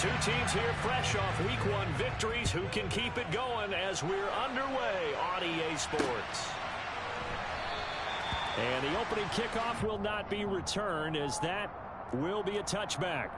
Two teams here fresh off Week 1 victories. Who can keep it going as we're underway on EA Sports? And the opening kickoff will not be returned, as that will be a touchback.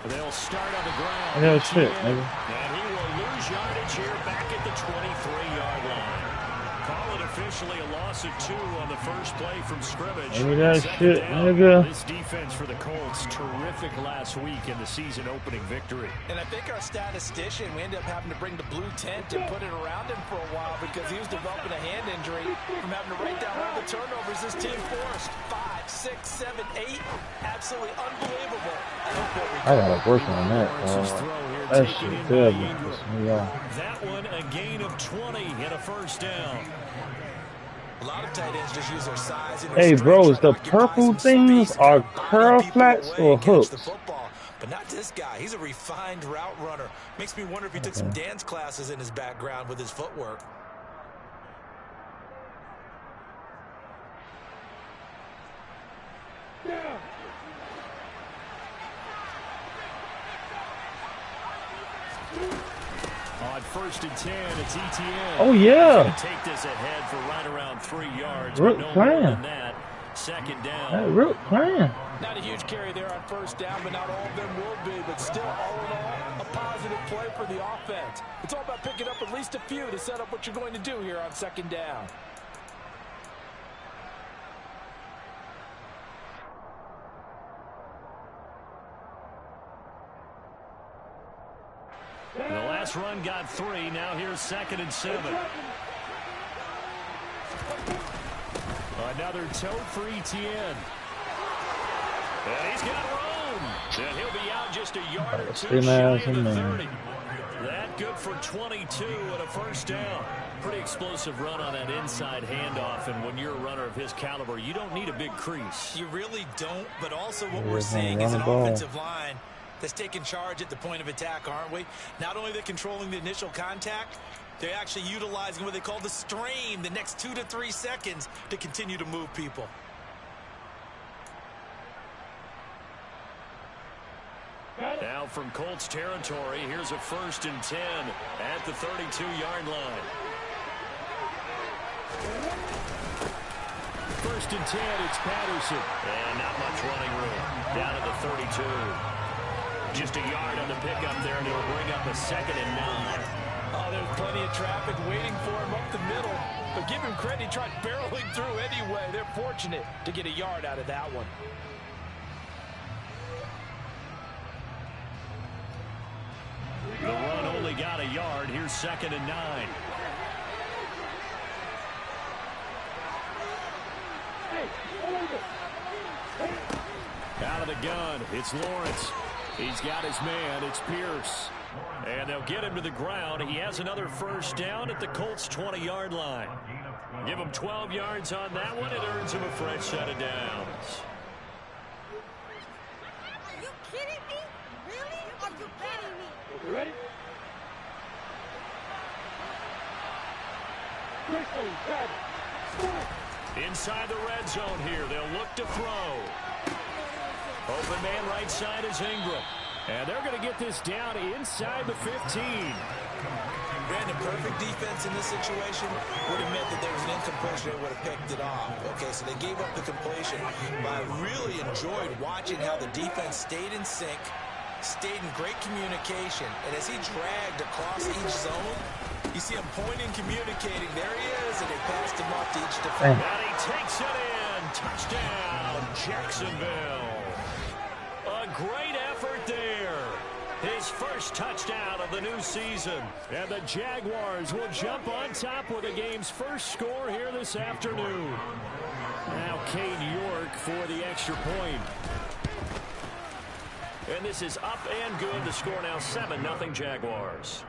They'll start on the ground. Yeah, shit, nigga. And he will lose yardage here back at the 23-yard line. Call it officially a loss of 2 on the first play from scrimmage. Give me that shit, nigga. This defense for the Colts, terrific last week in the season opening victory. And I think our statistician, we ended up having to bring the blue tent and put it around him for a while because he was developing a hand injury from having to write down all the turnovers this team forced. 5, 6, 7, 8. Absolutely unbelievable. I gotta work on that. That shit terrible. That one a gain of 20 and a first down. A lot of tight ends just use their size and their hey, bro, is the purple things are curl flats or hooks? But not this guy. He's a refined route runner. Makes me wonder if he took some dance classes in his background with his footwork. Yeah. On 1st and 10, it's ETN. Oh, yeah. Take this ahead for right around 3 yards. Rook no playing. more than that. Second down. Hey, Rook playing. Not a huge carry there on 1st down, but not all of them will be. But still, all in all, a positive play for the offense. It's all about picking up at least a few to set up what you're going to do here on 2nd down. The last run got 3. Now here's 2nd and 7. Another toe for ETN. And he's got room. And he'll be out just a yard or 2 shy of the 30. That good for 22 and a first down. Pretty explosive run on that inside handoff. And when you're a runner of his caliber, you don't need a big crease. You really don't. But also what we're seeing is an offensive line that's taking charge at the point of attack, aren't we? Not only are they controlling the initial contact, they're actually utilizing what they call the strain, the next 2 to 3 seconds to continue to move people. Now from Colts territory, here's a 1st and 10 at the 32-yard line. 1st and 10, it's Patterson. And not much running room. Down at the 32. Just a yard on the pickup there, and it'll bring up a 2nd and 9. Oh, there's plenty of traffic waiting for him up the middle. But give him credit, he tried barreling through anyway. They're fortunate to get a yard out of that one. The run only got a yard. Here's 2nd and 9. Out of the gun, it's Lawrence. He's got his man. It's Pierce. And they'll get him to the ground. He has another first down at the Colts' 20-yard line. Give him 12 yards on that one. It earns him a fresh set of downs. Are you kidding me? Really? Are you kidding me? You ready? Inside the red zone here. They'll look to throw. Open man right side is Ingram. And they're going to get this down inside the 15. Brandon, perfect defense in this situation would have meant that there was an incompletion. They would have picked it off. Okay, so they gave up the completion. But I really enjoyed watching how the defense stayed in sync, stayed in great communication. And as he dragged across each zone, you see him pointing, communicating. There he is, and they passed him off to each defender. And he takes it in. Touchdown, Jacksonville. A great effort there. His first touchdown of the new season. And the Jaguars will jump on top with the game's first score here this afternoon. Now Cade York for the extra point. And this is up and good. The score now 7-0 Jaguars.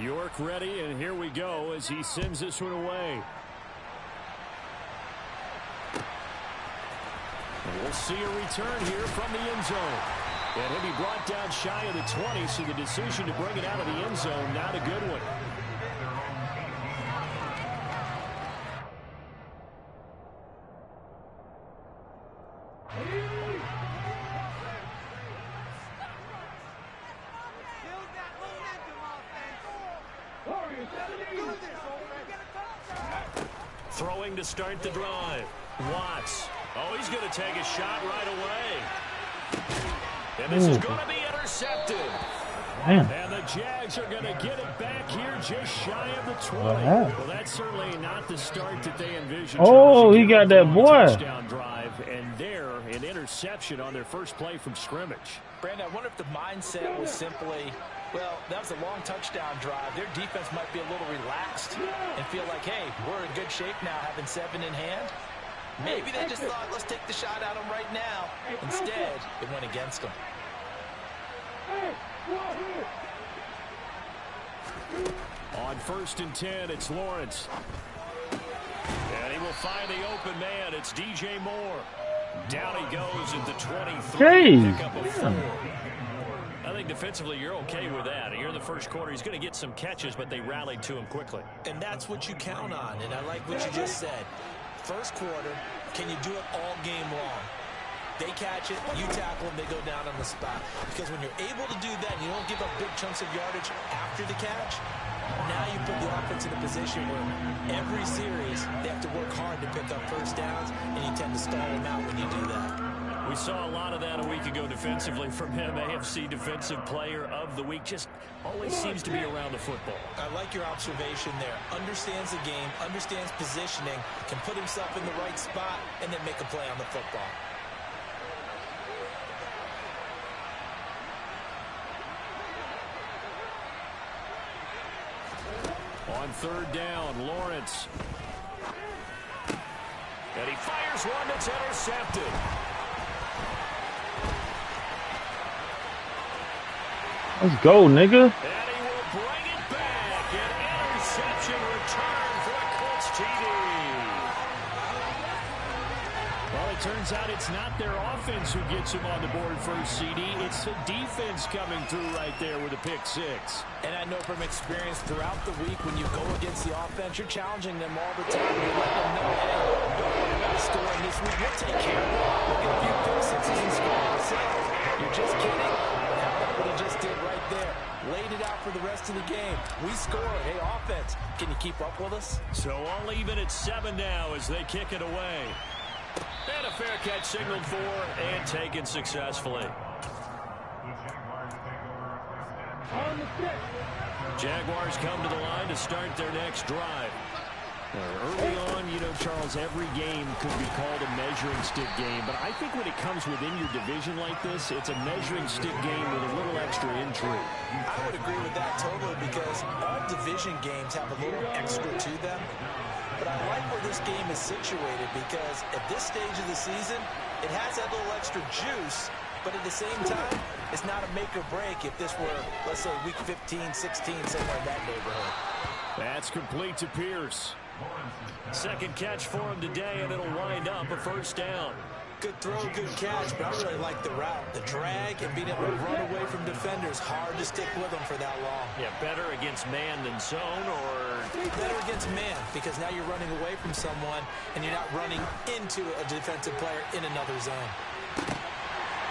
York ready, and here we go as he sends this one away. And we'll see a return here from the end zone. And he'll be brought down shy of the 20, so the decision to bring it out of the end zone, not a good one. Throwing to start the drive. Watts. Oh, he's going to take a shot right away. And this is going to be intercepted. Man. And the Jags are going to get it back here just shy of the 20. Well, that's certainly not the start that they envisioned. Oh, he got that boy. Touchdown drive, and there an interception on their first play from scrimmage. Brandon, I wonder if the mindset was simply, well, that was a long touchdown drive. Their defense might be a little relaxed and feel like, hey, we're in good shape now, having 7 in hand. Maybe they just thought, let's take the shot at them right now. Instead, it went against them. On 1st and 10, it's Lawrence. And he will find the open man. It's DJ Moore. Down he goes at the 23. Pick up a 4. I think defensively you're okay with that. You're in the first quarter. He's going to get some catches, but they rallied to him quickly. And that's what you count on. And I like what you just said. First quarter, can you do it all game long? They catch it, you tackle them, they go down on the spot. Because when you're able to do that, and you don't give up big chunks of yardage after the catch, now you put the offense in a position where every series they have to work hard to pick up first downs, and you tend to stall them out when you do that. We saw a lot of that a week ago defensively from him. AFC Defensive Player of the Week. Just always seems to be around the football. I like your observation there. Understands the game, understands positioning, can put himself in the right spot, and then make a play on the football. On 3rd down, Lawrence. And he fires one that's intercepted. Let's go, nigga. And he will bring it back. An interception return for a Colts TD. Well, it turns out it's not their offense who gets him on the board first, CD. It's the defense coming through right there with a pick 6. And I know from experience throughout the week, when you go against the offense, you're challenging them all the time. You're letting them know, hey, don't worry about scoring this week. We'll take care of it. We'll get a few pick 6s and score ourselves. You're just kidding. How about what he just did right there? Laid it out for the rest of the game. We score. Hey, offense, can you keep up with us? So all even at 7 now as they kick it away. And a fair catch signaled for and taken successfully. Jaguars come to the line to start their next drive. Early on, you know, Charles, every game could be called a measuring stick game. But I think when it comes within your division like this, it's a measuring stick game with a little extra intrigue. I would agree with that totally because all division games have a little extra to them. But I like where this game is situated because at this stage of the season, it has that little extra juice. But at the same time, it's not a make or break if this were, let's say, week 15, 16, somewhere in that neighborhood. That's complete to Pierce. Second catch for him today, and it'll wind up a first down. Good throw, good catch, but I really like the route. The drag and being able to run away from defenders. Hard to stick with them for that long. Yeah, better against man than zone, or better against man, because now you're running away from someone, and you're not running into a defensive player in another zone.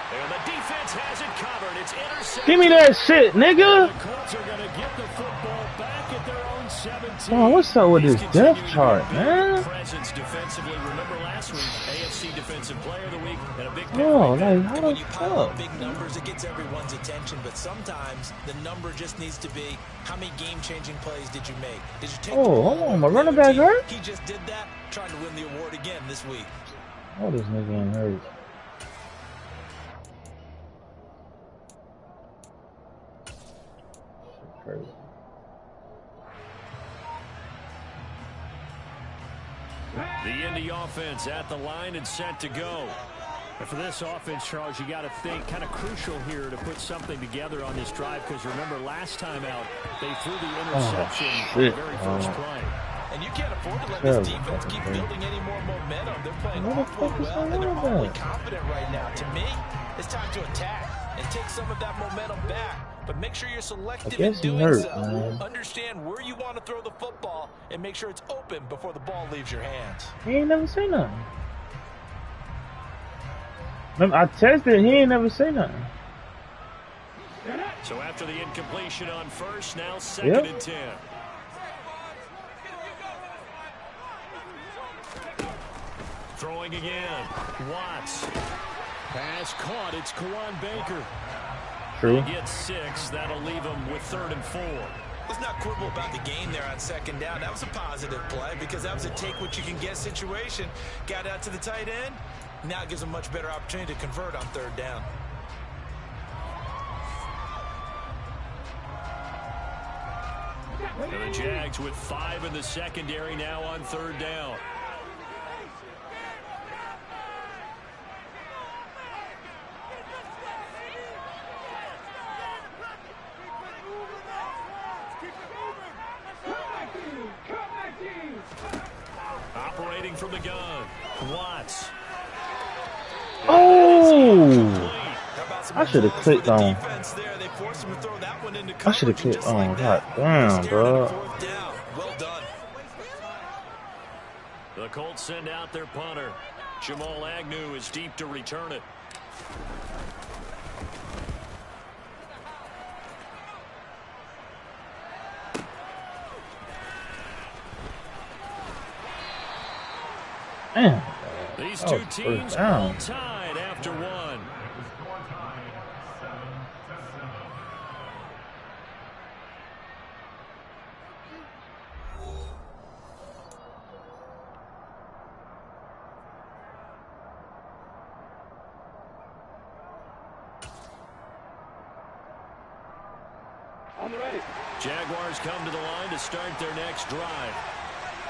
And the defense has it covered. It's intercepted. Give me that shit, nigga. The Colts are going to get the football back at their own Oh, what's up with this death chart, man? Presence defensively. Remember last week, AFC Defensive Player of the Week and a big Oh, like how when the you pile up fuck? big numbers, it gets everyone's attention, but sometimes the number just needs to be how many game-changing plays did you make? Did you take the ball Hold on, my over running the other back team? hurt? He just did that, trying to win the award again this week. Oh, this nigga ain't hurt. Crazy. The Indy offense at the line and set to go. And for this offense, Charles, you got to think kind of crucial here to put something together on this drive because remember last time out they threw the interception on the very first play. And you can't afford to let this defense keep building any more momentum. They're playing awfully well, and they're awfully confident right now. To me, it's time to attack and take some of that momentum back. But make sure you're selective in doing so. Understand where you want to throw the football and make sure it's open before the ball leaves your hands. He ain't never say nothing. Remember, I tested, he ain't never say nothing. So after the incompletion on first, now second and 10. Throwing again. Watts. Pass caught. It's Kawan Baker. True. He gets 6. That'll leave him with 3rd and 4. Let's not quibble about the game there on second down. That was a positive play because that was a take-what-you-can-get situation. Got out to the tight end. Now it gives a much better opportunity to convert on 3rd down. And the Jags with 5 in the secondary now on 3rd down. Operating from the gun, Watts. Oh! I should have clicked on. I should have clicked on. God damn, bro. Well done. The Colts send out their punter. Jamal Agnew is deep to return it. Man. These two teams all tied after one. Jaguars come to the line to start their next drive.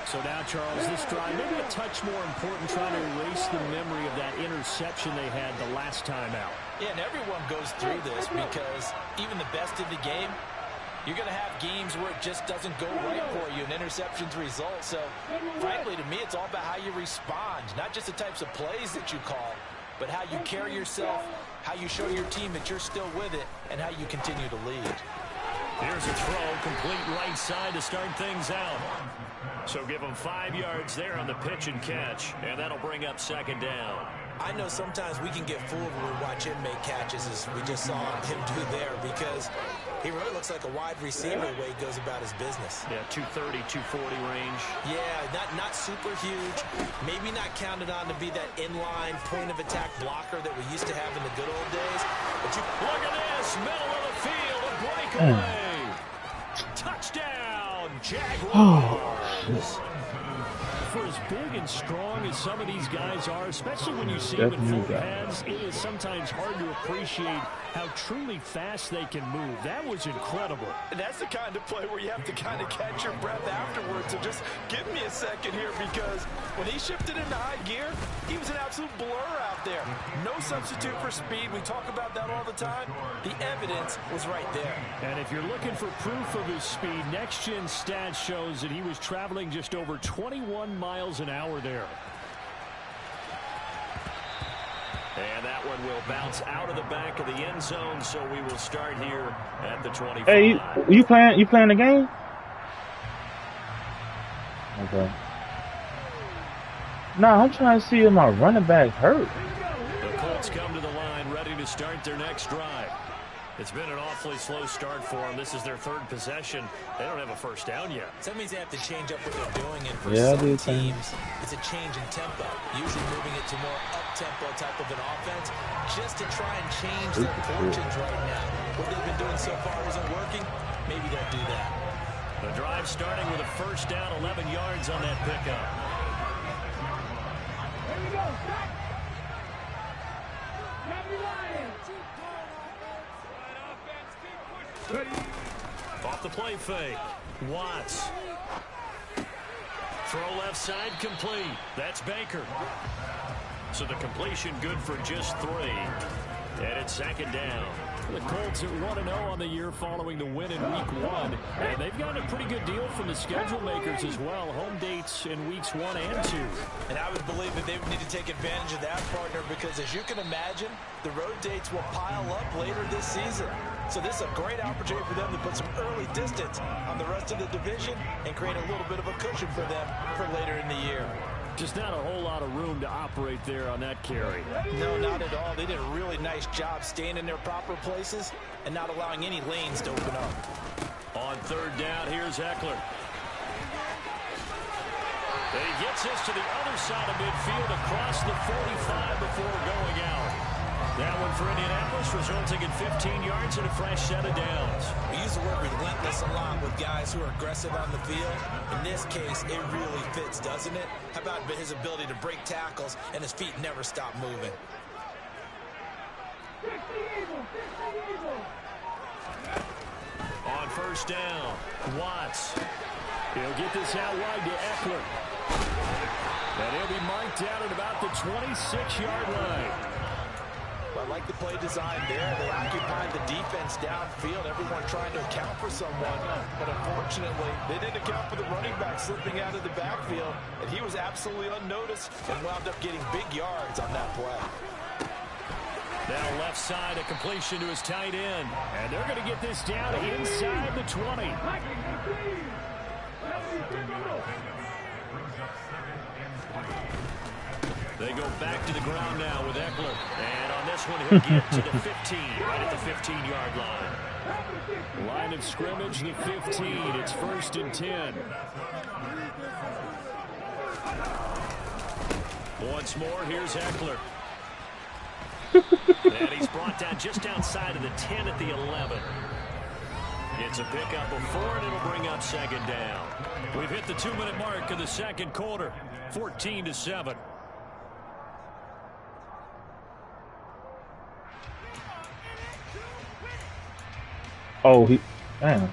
So now, Charles, this drive maybe a touch more important, trying to erase the memory of that interception they had the last time out. Yeah, and everyone goes through this because even the best of the game, you're going to have games where it just doesn't go right for you, and interceptions result. So, frankly, to me, it's all about how you respond, not just the types of plays that you call, but how you carry yourself, how you show your team that you're still with it, and how you continue to lead. Here's a throw, complete right side to start things out. So give him 5 yards there on the pitch and catch, and that'll bring up 2nd down. I know sometimes we can get fooled when we watch him make catches, as we just saw him do there, because he really looks like a wide receiver the way he goes about his business. Yeah, 230, 240 range. Yeah, not super huge. Maybe not counted on to be that inline point-of-attack blocker that we used to have in the good old days. But you look at this, middle of the field, a breakaway. Touchdown, Jaguars. For as big and strong as some of these guys are, especially when you see them in full pads, it is sometimes hard to appreciate how truly fast they can move. That was incredible. And that's the kind of play where you have to kind of catch your breath afterwards. So just give me a second here, because when he shifted into high gear, he was an absolute blur out there. No substitute for speed. We talk about that all the time. The evidence was right there. And if you're looking for proof of his speed, Next Gen Stats shows that he was traveling just over 21 miles an hour there. And that one will bounce out of the back of the end zone, so we will start here at the 25. Hey, you playing the game? Okay. Nah, I'm trying to see if my running back hurt. The Colts come to the line ready to start their next drive. It's been an awfully slow start for them. This is their third possession. They don't have a first down yet. So that means they have to change up what they're doing. And for some teams, it's a change in tempo. Usually moving it to more up-tempo type of an offense just to try and change their fortunes right now. What they've been doing so far isn't working. Maybe they'll do that. The drive starting with a first down, 11 yards on that pickup. Here we go. Off the play fake. Watts. Throw left side complete. That's Baker. So the completion good for just 3. And it's second down. The Colts are 1-0 on the year following the win in Week 1. And they've gotten a pretty good deal from the schedule makers as well. Home dates in Weeks 1 and 2. And I would believe that they would need to take advantage of that, partner, because as you can imagine, the road dates will pile up later this season. So this is a great opportunity for them to put some early distance on the rest of the division and create a little bit of a cushion for them for later in the year. Just not a whole lot of room to operate there on that carry. No, not at all. They did a really nice job staying in their proper places and not allowing any lanes to open up. On third down, here's Eckler. And he gets this to the other side of midfield across the 45 before going out. That one for Indianapolis, resulting in 15 yards and a fresh set of downs. We use the word relentless a lot with guys who are aggressive on the field. In this case, it really fits, doesn't it? How about his ability to break tackles and his feet never stop moving? On first down, Watts. He'll get this out wide to Eckler. And he'll be marked down at about the 26-yard line. I like the play design there. They occupied the defense downfield, everyone trying to account for someone. But unfortunately, they didn't account for the running back slipping out of the backfield. And he was absolutely unnoticed and wound up getting big yards on that play. Now left side, a completion to his tight end. And they're going to get this down inside the 20. They go back to the ground now with Eckler. And on this one, he'll get to the 15, right at the 15-yard line. Line of scrimmage, the 15. It's 1st and 10. Once more, here's Eckler. And he's brought down just outside of the 10 at the 11. It's a pickup of 4, and it'll bring up second down. We've hit the 2-minute mark of the second quarter, 14-7. Oh, damn.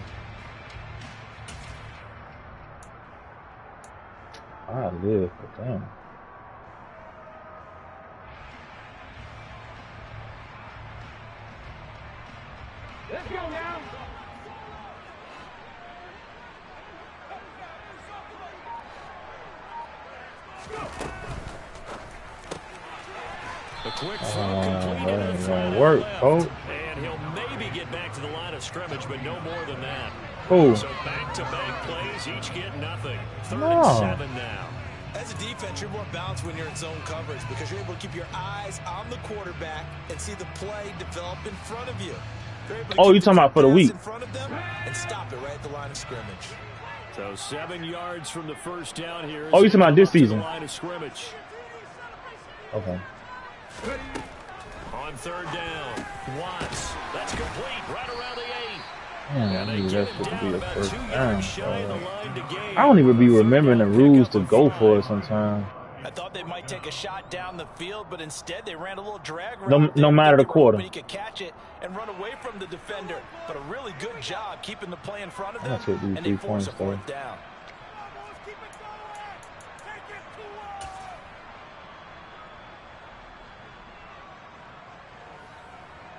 I live, but damn. Let's go now. A quick throw completed in front work, left. And he'll maybe get back to the line of scrimmage, but no more than that. Oh. So back-to-back plays, each get nothing. 3rd and 7 now. As a defense, you're more balanced when you're in zone coverage because you're able to keep your eyes on the quarterback and see the play develop in front of you. Oh, you're talking about for the week. In front of them and stop it right at the line of scrimmage. So 7 yards from the first down here. Oh, you're talking about this season. Line of scrimmage. Okay. On 3rd down, Watts. That's complete right around the 8. Man, I knew that's supposed to be a first down. I don't even be remembering the rules to go for it sometimes. I thought they might take a shot down the field, but instead they ran a little drag route. No matter the quarter. He could catch it and run away from the defender. But a really good job keeping the play in front of them, and they force a 4th down.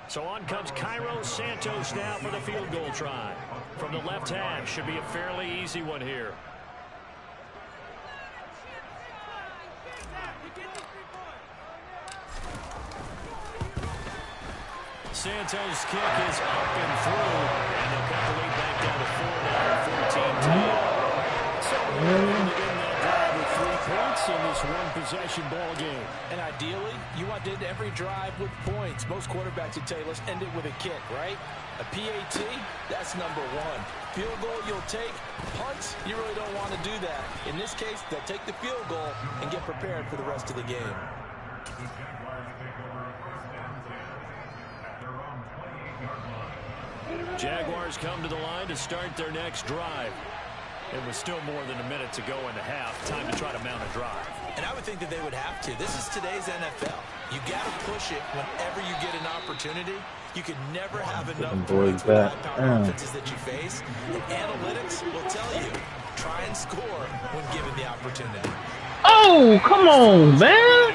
So on comes Cairo Santos now for the field goal try. From the left half, should be a fairly easy one here. Santos' kick is up and through, and they'll cut the lead back down to 4 now, 14-10. So they didn't that drive with 3 points in this one-possession ball game. And ideally, you want to end every drive with points. Most quarterbacks would tell you, let's end it with a kick, right? A PAT, that's number one. Field goal you'll take. Punts, you really don't want to do that. In this case, they'll take the field goal and get prepared for the rest of the game. Jaguars come to the line to start their next drive. It was still more than a minute to go in the half. Time to try to mount a drive. And I would think that they would have to. This is today's NFL. You got to push it whenever you get an opportunity. You can never have enough points with high-power offenses that you face. And analytics will tell you, try and score when given the opportunity. Oh, come on, man.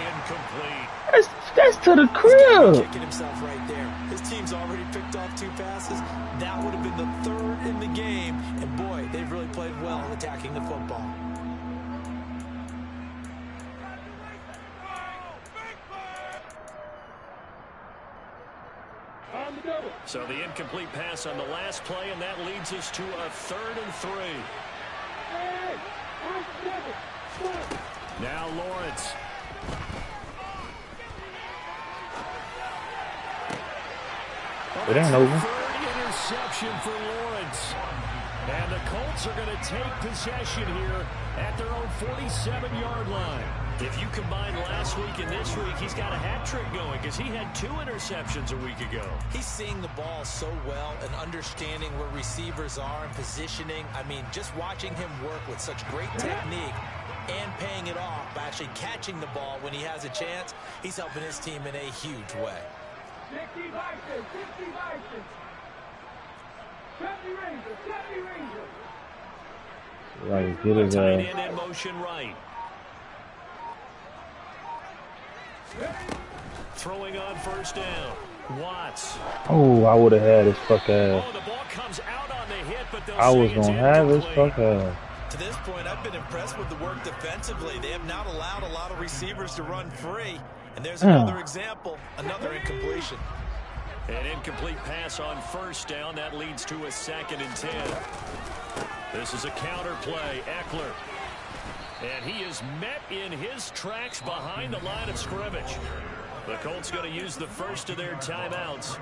That's to the crib. Kicking himself right there. His team's already picked off 2 passes. That would have been the 3rd in the game. And boy, they've really played well attacking the football. So the incomplete pass on the last play, and that leads us to a 3rd and 3. Now Lawrence. It ain't over. 3rd interception for Lawrence. And the Colts are going to take possession here at their own 47-yard line. If you combine last week and this week, he's got a hat trick going because he had 2 interceptions a week ago. He's seeing the ball so well and understanding where receivers are and positioning. I mean, just watching him work with such great technique and paying it off by actually catching the ball when he has a chance, he's helping his team in a huge way. 60 Vikings, 60 Vikings. 70 Rangers, 70 Rangers. Right, get it, tight end in motion right. Throwing on 1st down. Watts. Oh, I would have had his fuck ass. Oh, the ball comes out on the hit, but I was gonna have his fuck ass. To this point, I've been impressed with the work defensively. They have not allowed a lot of receivers to run free. And there's another example, another incompletion. An incomplete pass on 1st down. That leads to a 2nd and 10. This is a counter play. Eckler. And he is met in his tracks behind the line of scrimmage. The Colts going to use the first of their timeouts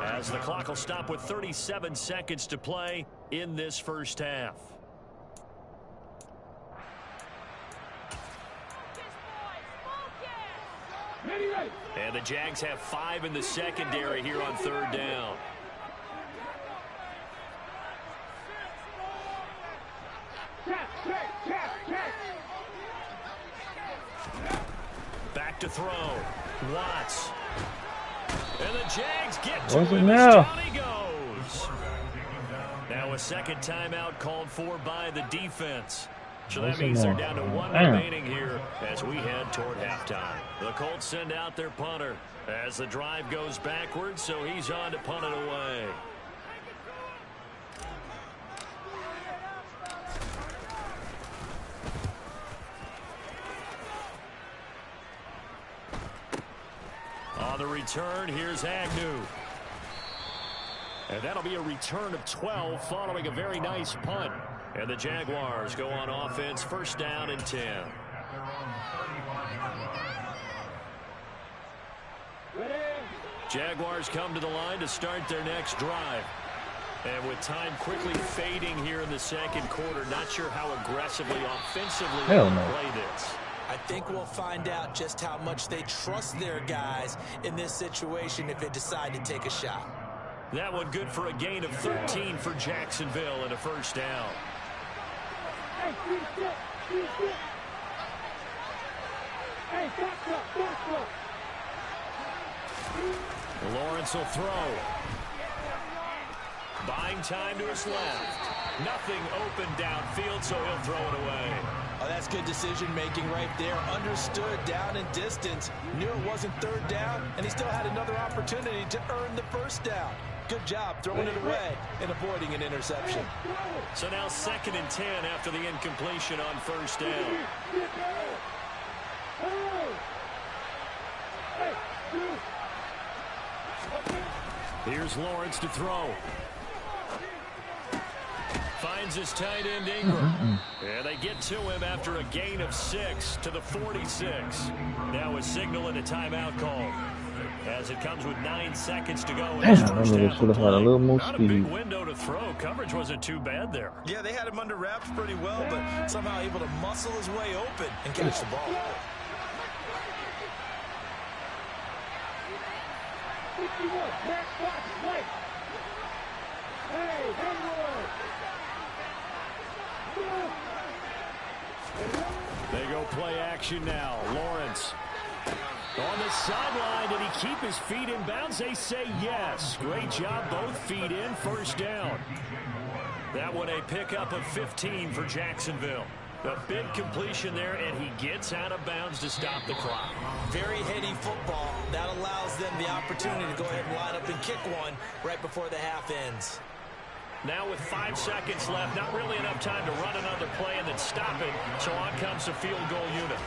as the clock will stop with 37 seconds to play in this 1st half. And the Jags have 5 in the secondary here on 3rd down. Back to throw. Watts. And the Jags get to him as down he goes. Now a 2nd timeout called for by the defense. So that means they're down to 1 remaining here as we head toward halftime. The Colts send out their punter as the drive goes backwards, so he's on to punt it away. On the return, here's Agnew. And that'll be a return of 12 following a very nice punt. And the Jaguars go on offense, 1st down and 10. Jaguars come to the line to start their next drive. And with time quickly fading here in the 2nd quarter, not sure how aggressively, offensively they play this. I think we'll find out just how much they trust their guys in this situation if they decide to take a shot. That one good for a gain of 13 for Jacksonville and a 1st down. Lawrence will throw. Buying time to his left. Nothing open downfield, so he'll throw it away. Oh, that's good decision-making right there. Understood down and distance. Knew it wasn't 3rd down, and he still had another opportunity to earn the 1st down. Good job throwing it away and avoiding an interception. So now 2nd and 10 after the incompletion on 1st down. Here's Lawrence to throw. Finds finds his tight end Ingram. And they get to him after a gain of 6 to the 46. Now a signal and a timeout call, as it comes with 9 seconds to go in this first half should of have had a little more Not speed. a big window to throw. Coverage wasn't too bad there. Yeah, they had him under wraps pretty well, but somehow able to muscle his way open and catch the ball. 51, back, box, play. Hey, They go play action now. Lawrence on the sideline. Did he keep his feet in bounds? They say yes. Great job. Both feet in. First down. That one a pickup of 15 for Jacksonville. A big completion there, and he gets out of bounds to stop the clock. Very heady football. That allows them the opportunity to go ahead and line up and kick one right before the half ends. Now with 5 seconds left, not really enough time to run another play and then stop it, so on comes the field goal unit.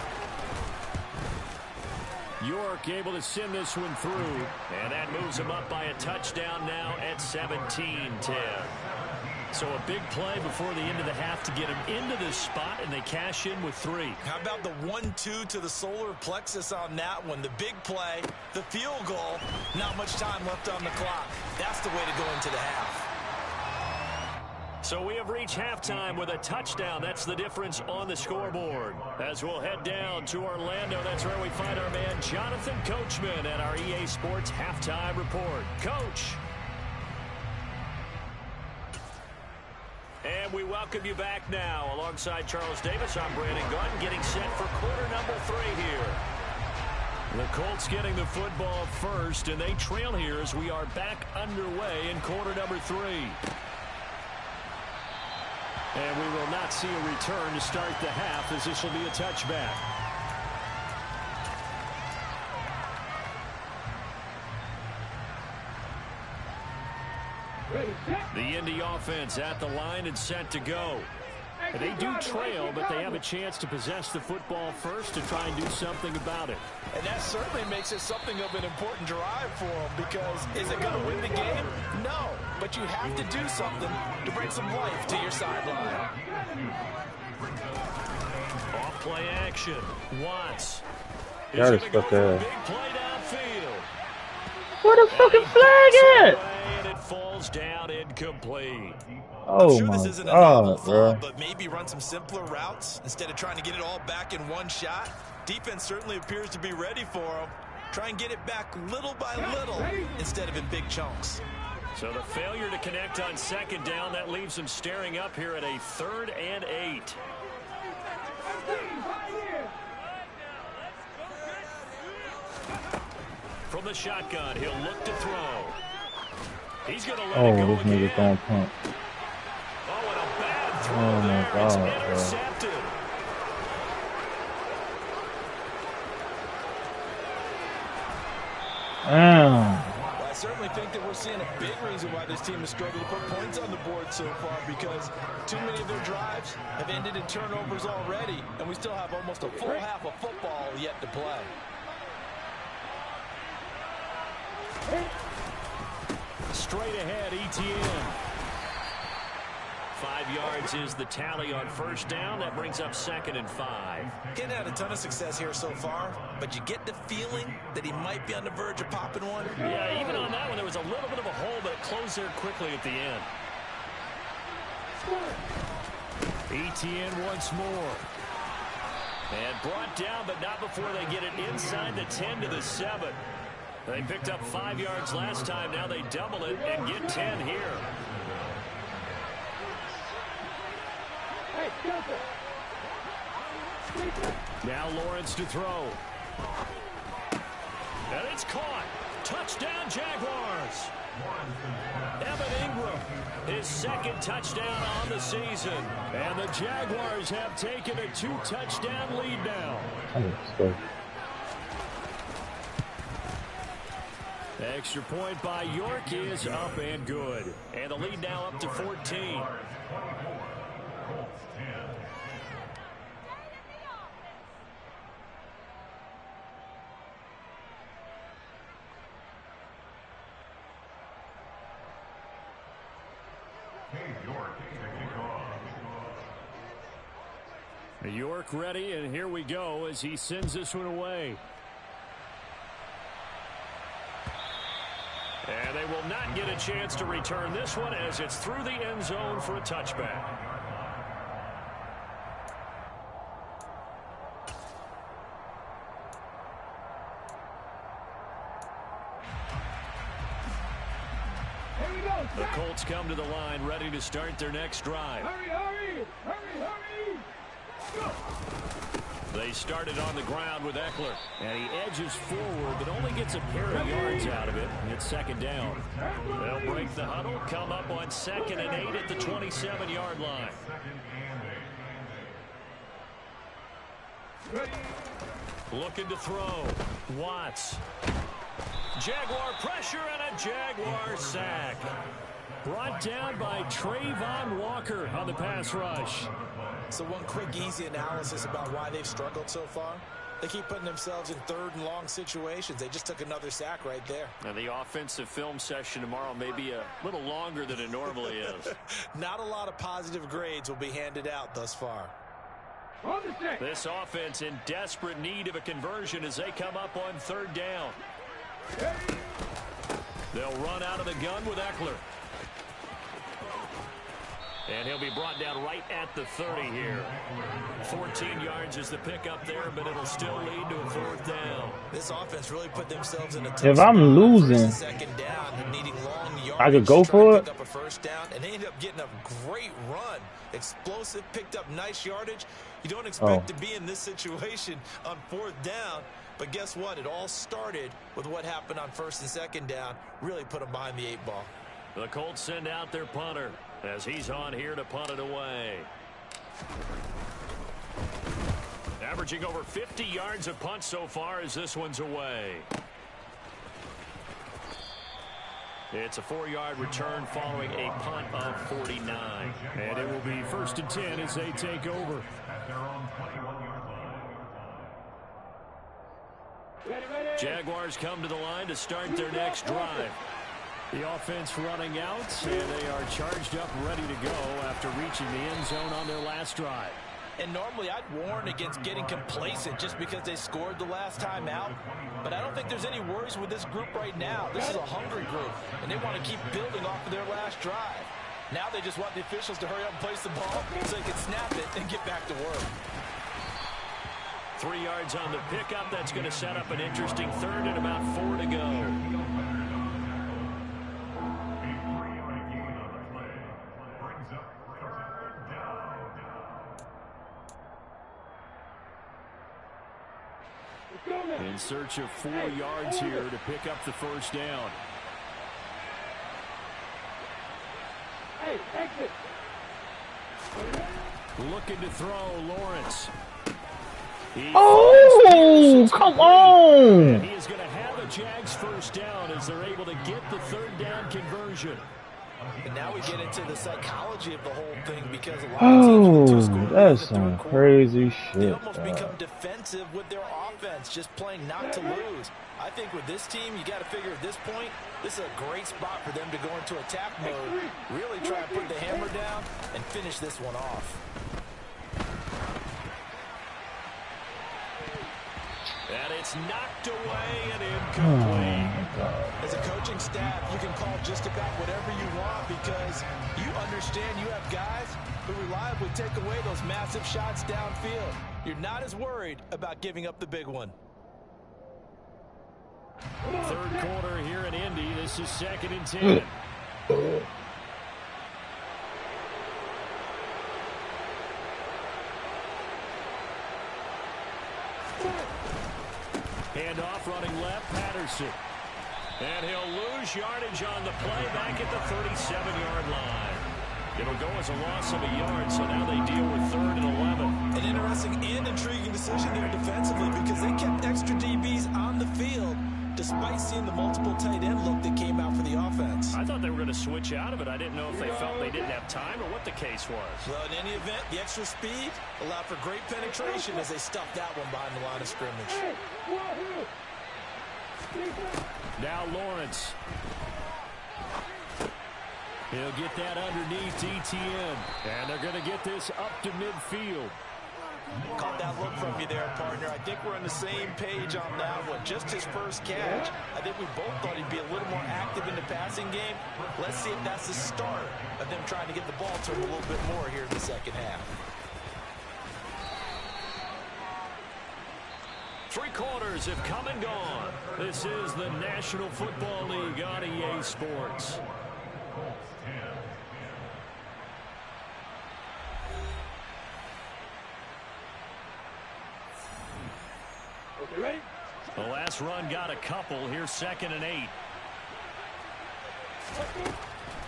York able to send this one through, and that moves him up by a touchdown now at 17-10. So a big play before the end of the half to get him into this spot, and they cash in with 3. How about the 1-2 to the solar plexus on that one? The big play, the field goal, not much time left on the clock. That's the way to go into the half. So we have reached halftime with a touchdown. That's the difference on the scoreboard. As we'll head down to Orlando, that's where we find our man Jonathan Coachman at our EA Sports Halftime Report. Coach. And we welcome you back now. Alongside Charles Davis, I'm Brandon Gunn, getting set for quarter number 3 here. The Colts getting the football first, and they trail here as we are back underway in quarter number 3. And we will not see a return to start the half, as this will be a touchback. The Indy offense at the line and set to go. And they do trail, but they have a chance to possess the football first to try and do something about it. And that certainly makes it something of an important drive for them, because is it going to win the game? No, but you have to do something to bring some life to your sideline. Off play action. Watts. Got it stuck there. Big play downfield. What a fucking flag at? And it falls down incomplete. Oh I'm sure my this isn't a God, novel bro. thought, but maybe run some simpler routes instead of trying to get it all back in one shot. Defense certainly appears to be ready for them. Try and get it back little by little instead of in big chunks. So the failure to connect on second down, that leaves them staring up here at a 3rd and 8. From the shotgun, he'll look to throw. He's going to let it go This nigga again. throwing punt. Oh, and a bad throw Oh my there. God, It's bro. intercepted. Damn. Well, I certainly think that we're seeing a big reason why this team has struggled to put points on the board so far, because too many of their drives have ended in turnovers already, and we still have almost a full half of football yet to play. Straight ahead, ETN. 5 yards is the tally on first down. That brings up 2nd and 5. Getting had a ton of success here so far, but you get the feeling that he might be on the verge of popping one. Yeah, even on that one, there was a little bit of a hole, but it closed there quickly at the end. ETN once more. And brought down, but not before they get it inside the 10 to the 7. They picked up 5 yards last time. Now they double it and get 10 here. Now Lawrence to throw. And it's caught. Touchdown, Jaguars. Evan Ingram, his 2nd touchdown on the season. And the Jaguars have taken a 2-touchdown lead now. Extra point by York is up and good. And the lead now up to 14. York York ready, and here we go as he sends this one away. And they will not get a chance to return this one as it's through the end zone for a touchback. The Colts come to the line ready to start their next drive. Hurry, hurry, hurry, hurry. Go. They started on the ground with Eckler, and he edges forward but only gets a pair of yards out of it. It's second down. They'll break the huddle, come up on 2nd and 8 at the 27-yard line. Looking to throw. Watts. Jaguar pressure and a Jaguar sack. Brought down by Trayvon Walker on the pass rush. So one quick, easy analysis about why they've struggled so far. They keep putting themselves in 3rd and long situations. They just took another sack right there. Now the offensive film session tomorrow may be a little longer than it normally is. Not a lot of positive grades will be handed out thus far. This offense in desperate need of a conversion as they come up on 3rd down. They'll run out of the gun with Eckler. And he'll be brought down right at the 30 here. 14 yards is the pickup there, but it'll still lead to a 4th down. This offense really put themselves in a tough if I'm losing, second down, needing long yards, I could go for it. Pick up a 1st down, and they ended up getting a great run. Explosive, picked up nice yardage. You don't expect to be in this situation on 4th down. But guess what? It all started with what happened on 1st and 2nd down. Really put them behind the 8 ball. The Colts send out their punter as he's on here to punt it away. Averaging over 50 yards of punt so far as this one's away. It's a 4-yard return following a punt of 49. And it will be 1st and 10 as they take over. Jaguars come to the line to start their next drive. The offense running out, and they are charged up, ready to go after reaching the end zone on their last drive. And normally I'd warn against getting complacent just because they scored the last time out. But I don't think there's any worries with this group right now. This is a hungry group, and they want to keep building off of their last drive. Now they just want the officials to hurry up and place the ball so they can snap it and get back to work. 3 yards on the pickup. That's going to set up an interesting 3rd and about 4 to go. In search of 4 yards here to pick up the 1st down. Hey, exit. Looking to throw, Lawrence. Oh, come on. He is going to have a Jags 1st down as they're able to get the 3rd down conversion. And now we get into the psychology of the whole thing because a lot of teams with 2 scores that's some crazy shit. They almost become defensive with their offense, just playing not to lose. I think with this team, you got to figure at this point, this is a great spot for them to go into attack mode, really try and put the hammer down and finish this one off. And it's knocked away and incomplete. As a coaching staff, you can call just about whatever you want because you understand you have guys who reliably take away those massive shots downfield. You're not as worried about giving up the big one. 3rd quarter here in Indy. This is 2nd and 10. Handoff running left, Patterson. And he'll lose yardage on the play back at the 37-yard line. It'll go as a loss of a yard, so now they deal with 3rd and 11. An interesting and intriguing decision there defensively because they kept extra DBs on the field despite seeing the multiple tight end look that came out for the offense. I thought they were going to switch out of it. I didn't know if they felt they didn't have time or what the case was. Well, in any event, the extra speed allowed for great penetration as they stuffed that one behind the line of scrimmage. Now Lawrence. He'll get that underneath ETN. And they're going to get this up to midfield. Caught that look from you there, partner. I think we're on the same page on that one. Just his first catch. I think we both thought he'd be a little more active in the passing game. Let's see if that's the start of them trying to get the ball to him a little bit more here in the second half. 3 quarters have come and gone. This is the National Football League on EA Sports. Okay, ready? The last run got a couple. Here's 2nd and 8.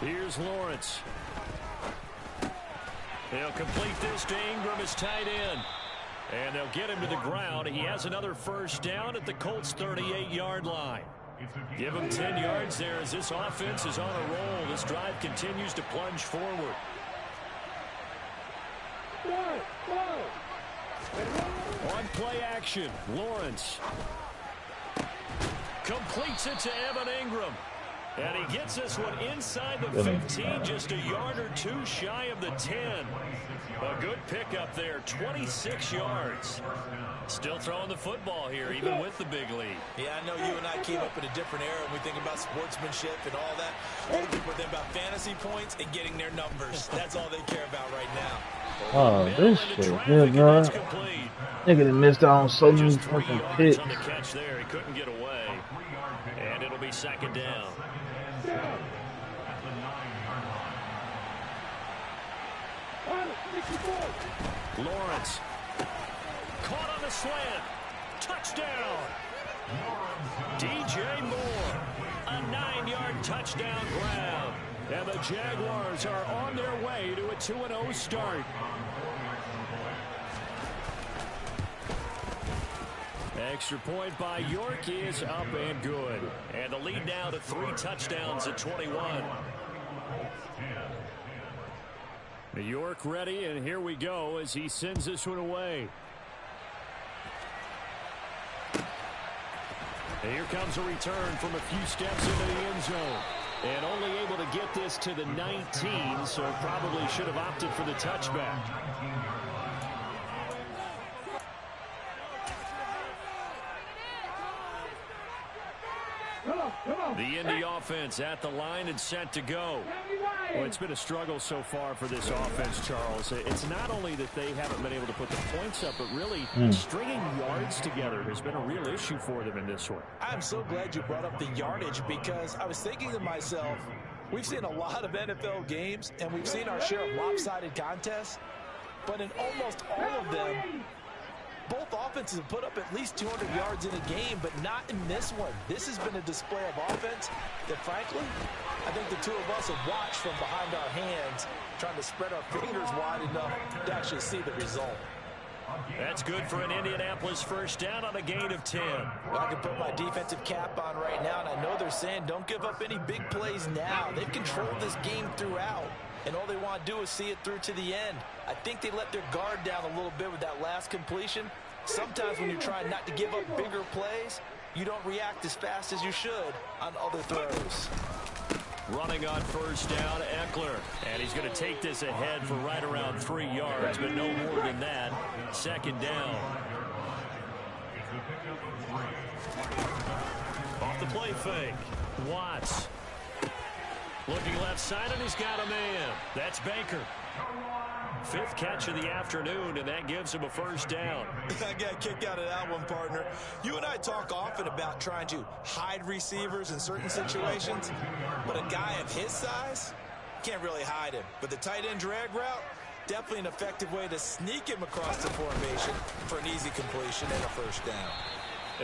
Here's Lawrence. They'll complete this to Ingram as tight end. And they'll get him to the ground. He has another first down at the Colts' 38-yard line. Give him 10 yards there as this offense is on a roll. This drive continues to plunge forward. On play action, Lawrence completes it to Evan Ingram. And he gets this one inside the 15, just a yard or 2 shy of the 10. A good pickup there, 26 yards. Still throwing the football here, even with the big lead. Yeah, I know you and I came up in a different era when we think about sportsmanship and all that. We think with them about fantasy points and getting their numbers. That's all they care about right now. Oh, this shit good, bro. Nigga done missed out on so many fucking picks. On the catch there, he couldn't get away. And it'll be 2nd down. Lawrence caught on the slant. Touchdown. DJ Moore. A 9-yard touchdown grab. And the Jaguars are on their way to a 2-0 start. Extra point by York is up and good. And the lead now to 3 touchdowns at 21. York ready, and here we go as he sends this one away. And here comes a return from a few steps into the end zone. And only able to get this to the 19, so probably should have opted for the touchback. The Indy offense at the line and set to go. Well, it's been a struggle so far for this offense, Charles. It's not only that they haven't been able to put the points up, but really stringing yards together has been a real issue for them in this one. I'm so glad you brought up the yardage because I was thinking to myself, we've seen a lot of NFL games and we've seen our share of lopsided contests, but in almost all of them, both offenses have put up at least 200 yards in a game, but not in this one. This has been a display of offense that, frankly, I think the two of us have watched from behind our hands, trying to spread our fingers wide enough to actually see the result. That's good for an Indianapolis first down on a gain of 10. Well, I can put my defensive cap on right now, and I know they're saying don't give up any big plays now. They've controlled this game throughout, and all they want to do is see it through to the end. I think they let their guard down a little bit with that last completion. Sometimes when you're trying not to give up bigger plays, you don't react as fast as you should on other throws. Running on first down, Eckler. And he's going to take this ahead for right around 3 yards, but no more than that. 2nd down. Off the play fake. Watts. Looking left side, and he's got a man. That's Baker. 5th catch of the afternoon, and that gives him a first down. I got a kick out of that one, partner. You and I talk often about trying to hide receivers in certain situations, but a guy of his size can't really hide him. But the tight end drag route, definitely an effective way to sneak him across the formation for an easy completion and a first down.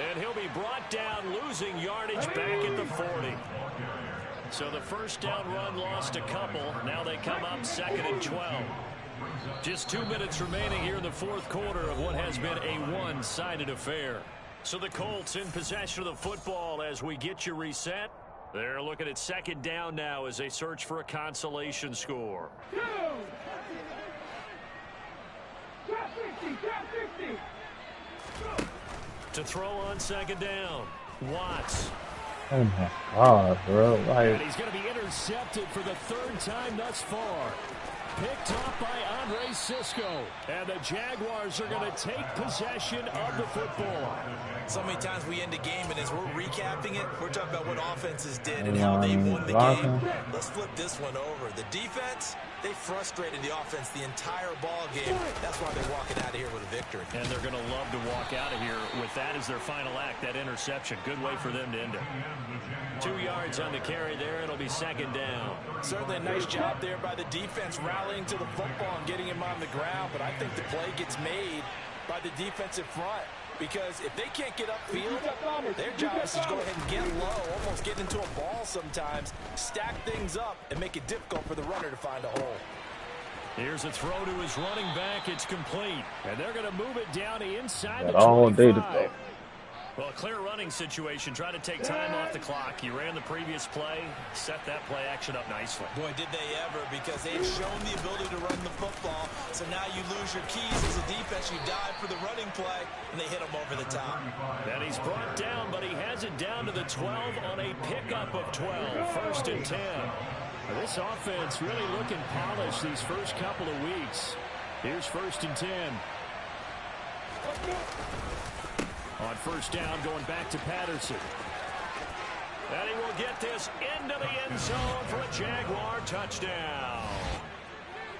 And he'll be brought down, losing yardage back at the 40. So the first down run lost a couple. Now they come up 2nd and 12. Just 2 minutes remaining here in the 4th quarter of what has been a one-sided affair. So the Colts in possession of the football as we get you reset. They're looking at 2nd down now as they search for a consolation score. To throw on 2nd down. Watts. Oh my God, bro! And Like, he's going to be intercepted for the third time thus far. Picked off by Andre Sisco. And the Jaguars are going to take possession of the football. So many times we end a game, and as we're recapping it, we're talking about what offenses did and how they won the game. Let's flip this one over. The defense, they frustrated the offense the entire ball game. That's why they're walking out of here with a victory. And they're going to love to walk out of here with that as their final act, that interception. Good way for them to end it. 2 yards on the carry there. It'll be second down. Certainly a nice job there by the defense rallying to the football and getting him on the ground. But I think the play gets made by the defensive front. Because if they can't get upfield, their job is to go ahead and get low, almost get into a ball sometimes, stack things up, and make it difficult for the runner to find a hole. Here's a throw to his running back. It's complete. And they're going to move it down to inside the 25. all day to throw. Well, a clear running situation. Try to take time off the clock. You ran the previous play, set that play action up nicely. Boy, did they ever, because they've shown the ability to run the football. So now you lose your keys as a defense. You dive for the running play, and they hit him over the top. And he's brought down, but he has it down to the 12 on a pickup of 12. First and 10. Now, this offense really looking polished these first couple of weeks. Here's first and 10. On first down, going back to Patterson. And he will get this into the end zone for a Jaguar touchdown.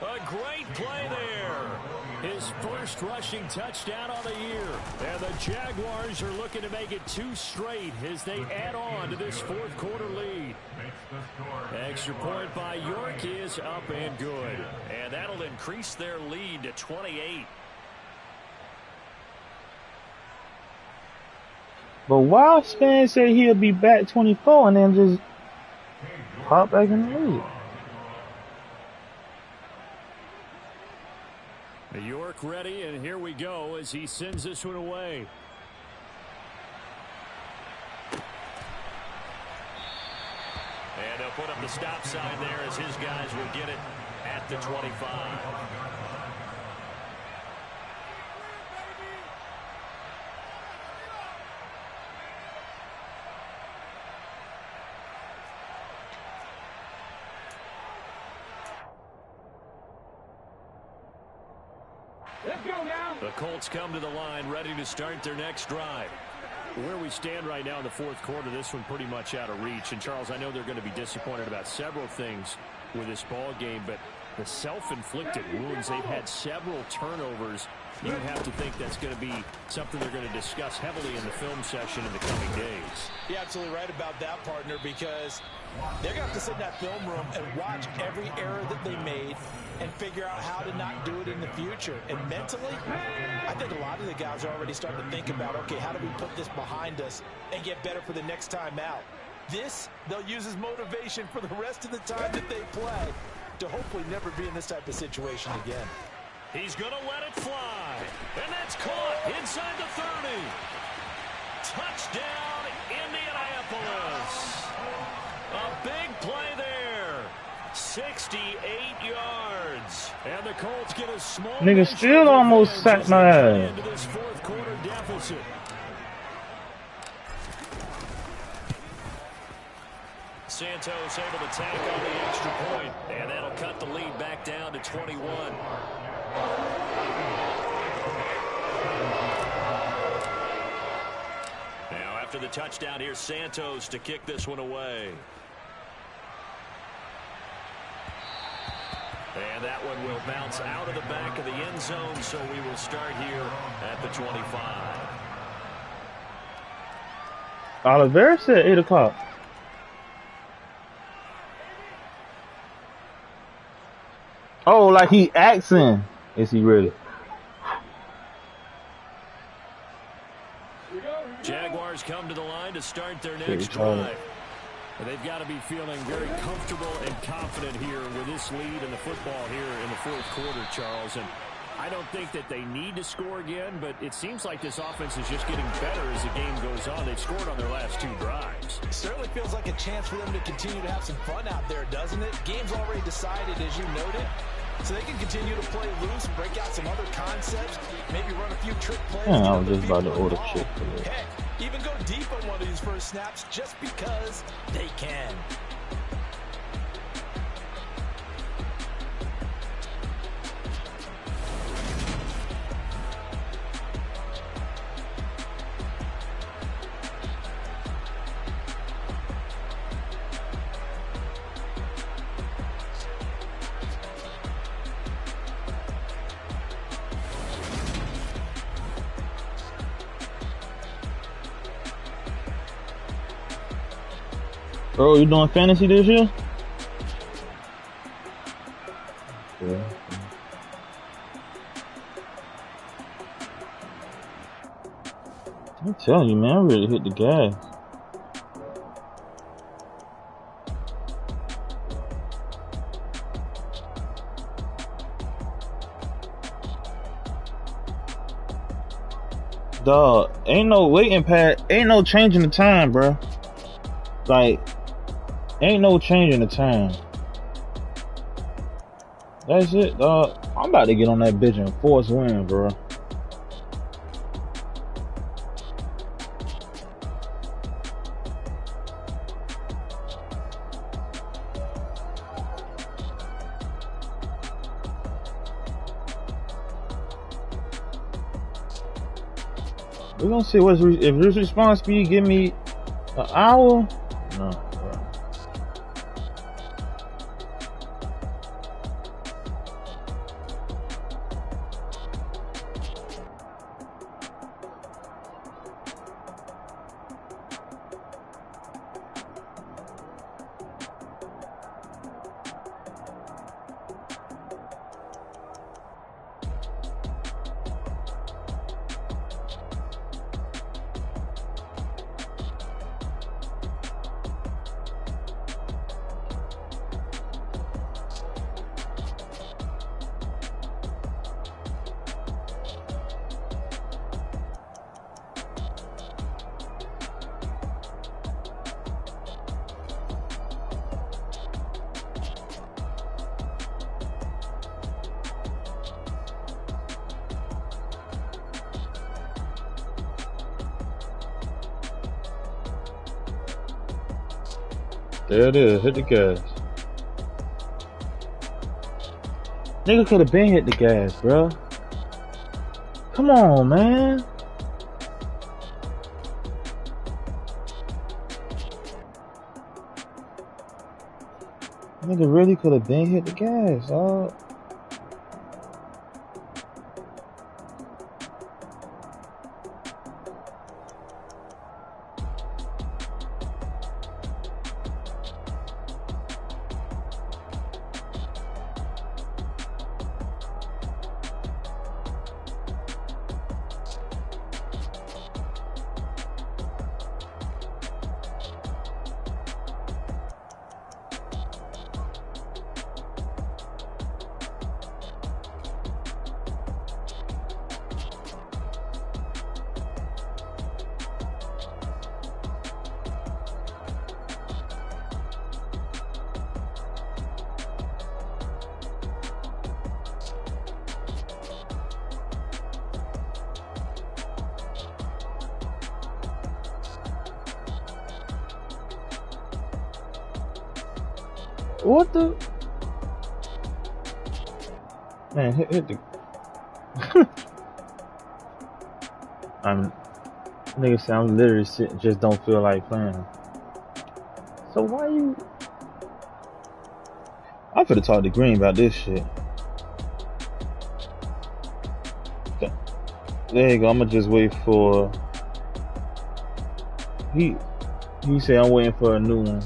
A great play there. His first rushing touchdown on the year. And the Jaguars are looking to make it 2 straight as they add on to this fourth quarter lead. Extra point by York is up and good. And that'll increase their lead to 28. But Wild fan said he'll be back 24 and then just pop back in the league. New York ready, and here we go as he sends this one away. And they'll put up the stop sign there as his guys will get it at the 25. The Colts come to the line, ready to start their next drive. Where we stand right now in the fourth quarter, this one pretty much out of reach. And, Charles, I know they're going to be disappointed about several things with this ball game, but the self-inflicted wounds, they've had several turnovers. You would have to think that's going to be something they're going to discuss heavily in the film session in the coming days. You're absolutely right about that, partner, because they're going to have to sit in that film room and watch every error that they made and figure out how to not do it in the future. And mentally, I think a lot of the guys are already starting to think about, okay, how do we put this behind us and get better for the next time out? This, they'll use as motivation for the rest of the time that they play to hopefully never be in this type of situation again. He's going to let it fly. And that's caught inside the 30. Touchdown, Indianapolis. A big play there. 68 yards. And the Colts get a small... Nigga still almost sacked my ass. Into this fourth quarter deficit. Santos able to tack on the extra point, and that'll cut the lead back down to 21. Now after the touchdown, here's Santos to kick this one away. And that one will bounce out of the back of the end zone, so we will start here at the 25. Oliver said 8 o'clock. Oh, like he asking. Is he really? Jaguars come to the line to start their next drive. And they've got to be feeling very comfortable and confident here with this lead in the football here in the fourth quarter, Charles. And I don't think that they need to score again, but it seems like this offense is just getting better as the game goes on. They've scored on their last 2 drives. It certainly feels like a chance for them to continue to have some fun out there, doesn't it? Game's already decided, as you noted. So they can continue to play loose and break out some other concepts, maybe run a few trick plays. Yeah, I was just about to order shit for this. Heck, even go deep on one of these first snaps just because they can. Bro, you doing fantasy this year? Yeah. I'm telling you, man, I really hit the gas. Dog, ain't no waiting pad, ain't no changing the time, bro. Like, ain't no changing the time. That's it, dog. I'm about to get on that bitch and force win, bro. We're gonna see if this response speed give me an hour. No, bro. There it is, hit the gas. Nigga could have been hit the gas, bro. Come on, man. Nigga really could have been hit the gas, dog. What the? Man, hit the. Nigga say I'm literally sitting, just don't feel like playing. So why you? I'm finna talk to Green about this shit. There you go. I'ma just wait for. He said I'm waiting for a new one.